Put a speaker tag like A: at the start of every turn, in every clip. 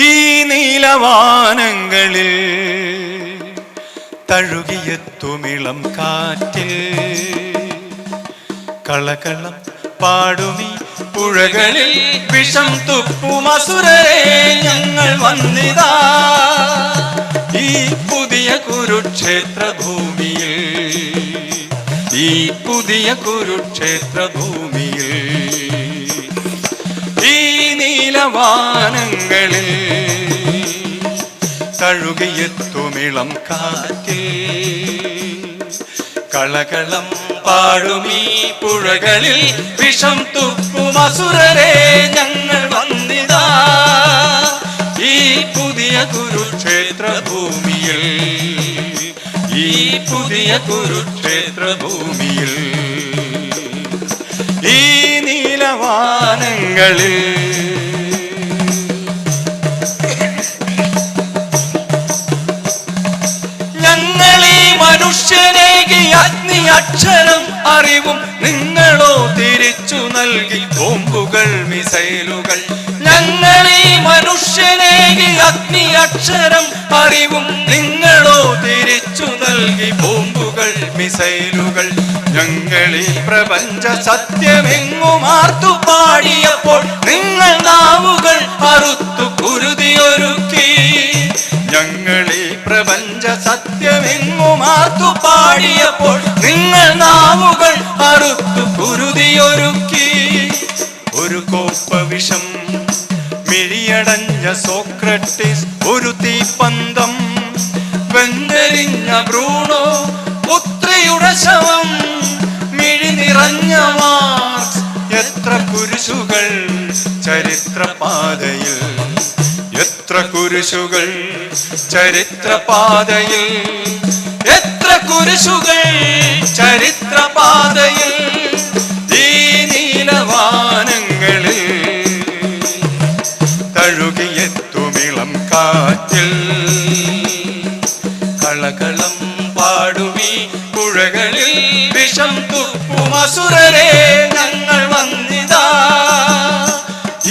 A: ഈ നീലവാനങ്ങളിൽ തഴുകിയെത്തുമിളം കാറ്റിൽ കളകളം പാടുമീ പുഴകളിൽ വിഷം തുപ്പുമസുരരെ ഞങ്ങൾ വന്നിതാ ഈ പുതിയ കുരുക്ഷേത്ര ഭൂമിയിൽ, ഈ പുതിയ കുരുക്ഷേത്ര ഭൂമിയിൽ. ഈ നീലവാനങ്ങളിൽ തഴുകിയെത്തുമിളം കാറ്റിൽ കളകളം പാടുമീ പുഴകളിൽ വിഷം തുപ്പുമസുരരെ ഞങ്ങൾ വന്നിതാ ഈ പുതിയ കുരുക്ഷേത്ര ഭൂമിയിൽ, ഈ പുതിയ കുരുക്ഷേത്ര ഭൂമിയിൽ. ഈ നീലവാനങ്ങളിൽ ഞങ്ങളീ മനുഷ്യനേകി അഗ്നി അക്ഷരം അറിവും നിങ്ങളോ തിരിച്ചു നൽകി ബോംബുകൾ മിസൈലുകൾ. ഞങ്ങളീ മനുഷ്യനേകി അഗ്നി അക്ഷരം അറിവും നിങ്ങളോ തിരിച്ചു നൽകി ബോംബുകൾ മിസൈലുകൾ. ഞങ്ങളീ പ്രപഞ്ച സത്യമെങ്ങുമാർത്തു പാടിയപ്പോൾ നിങ്ങൾ നാവുകൾ അറുത്തു കുരുതിയൊരുക്കി. ഞങ്ങളീ പ്രപഞ്ച സത്യമെങ്ങുമാർത്തു പാടിയപ്പോൾ നിങ്ങൾ നാവുകൾ അറുത്തു കുരുതിയൊരുക്കി. ഒരു കോപ്പ വിഷം മിഴിയടഞ്ഞ സോക്രട്ടീസ്, ഒരു തീപ്പന്തം വെന്തെരിഞ്ഞ ബ്രൂണോ, പുത്രിയുടെ ശവം മിഴി നിറഞ്ഞ മാർക്സ്. എത്ര കുരിശുകൾ ചരിത്രപാതയിൽ, എത്ര കുരിശുകൾ ചരിത്രപാതയിൽ, എത്ര കുരിശുകൾ ചരിത്രപാതയിൽ. ഈ നീലവാനങ്ങളിൽ തഴുകിയെത്തുമിളം കാറ്റിൽ കളകളം പാടുമീ പുഴകളിൽ വിഷം തുപ്പുമസുരരെ ഞങ്ങൾ വന്നിതാ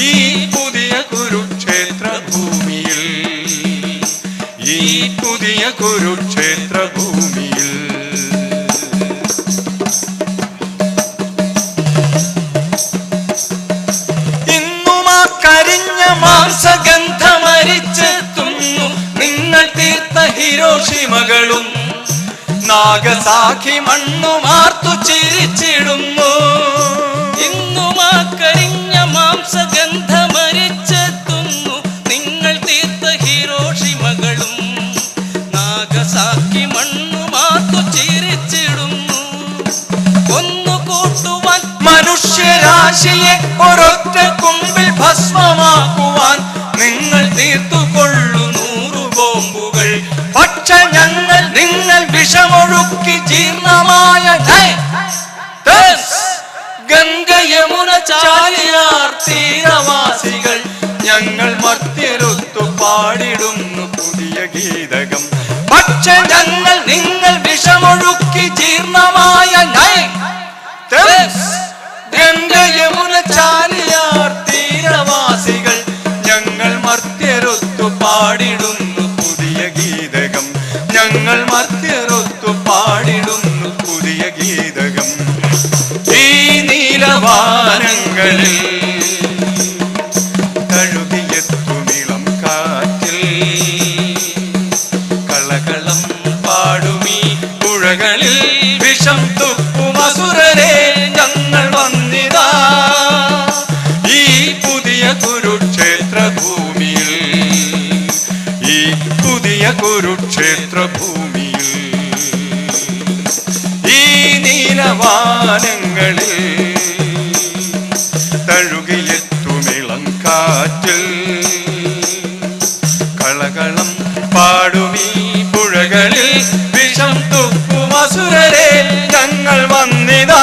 A: ഈ പുതിയ കുരുക്ഷേത്ര ഭൂമിയിൽ, ഈ പുതിയ കുരുക്ഷേത്ര ഭൂമിയിൽ. ഇന്നും ആ കരിഞ്ഞ മാംസഗന്ധമരിച്ചെത്തുന്നു നിങ്ങൾ തീർത്ത ഹിരോഷിമകളും. നാഗസാഖി മണ്ണുമാർത്തു ചിരിച്ചിടുന്നു.
B: ഇന്നും ആ കരിഞ്ഞ മാംസഗന്ധമരിച്ചെത്തുന്നു നിങ്ങൾ തീർത്ത ഹിരോഷിമകളും. നാഗസാഖി മണ്ണുമാർത്തു ചിരിച്ചിടുന്നു. ഒന്നു കൂട്ടുവാൻ
A: മനുഷ്യരാശിയെ ഒരൊറ്റ കുമ്പിൽ ഭസ്മമാക്കുവാൻ നിങ്ങൾ തീർത്തുകൊള്ളു 100 ബോംബുകൾ. പക്ഷെ ഞങ്ങൾ നിങ്ങൾ വിഷമൊഴുക്കി ജീർണമായ ഗംഗ യമുന ചാലിയാർ തീരവാസികൾ ഞങ്ങൾ മർത്യരൊത്തു പാടിടുന്നു പുതിയ ഗീതകം. പക്ഷെ ഞങ്ങൾ നിങ്ങൾ വിഷമൊഴുക്കി ജീർണമായ ഗംഗ യമുന ചാലിയാർ തീരവാസികൾ ഞങ്ങൾ മർത്യരൊത്തു പാടിടുന്നു പുതിയ ഗീതകം. ഞങ്ങൾ മർത്യരൊത്തു പാടിടുന്നു പുതിയ ഗീതകം. ഈ നീലവാനങ്ങളിൽ തഴുകിയെത്തുമിളം കാറ്റിൽ കളകളം പാടുമീ പുഴകളിൽ വിഷം തുപ്പുമസുരരെ ഞങ്ങൾ വന്നിതാ ഈ പുതിയ കുരുക്ഷേത്ര ഭൂമിയിൽ, ഈ പുതിയ കുരുക്ഷേത്ര ഭൂമിയിൽ. ഈ നീലവാനങ്ങളിൽ തഴുകിയെത്തുമിളം കാറ്റിൽ കളകളം പാടുമീ പുഴകളിൽ വിഷം തുപ്പുമസുരരെ ഞങ്ങൾ വന്നിതാ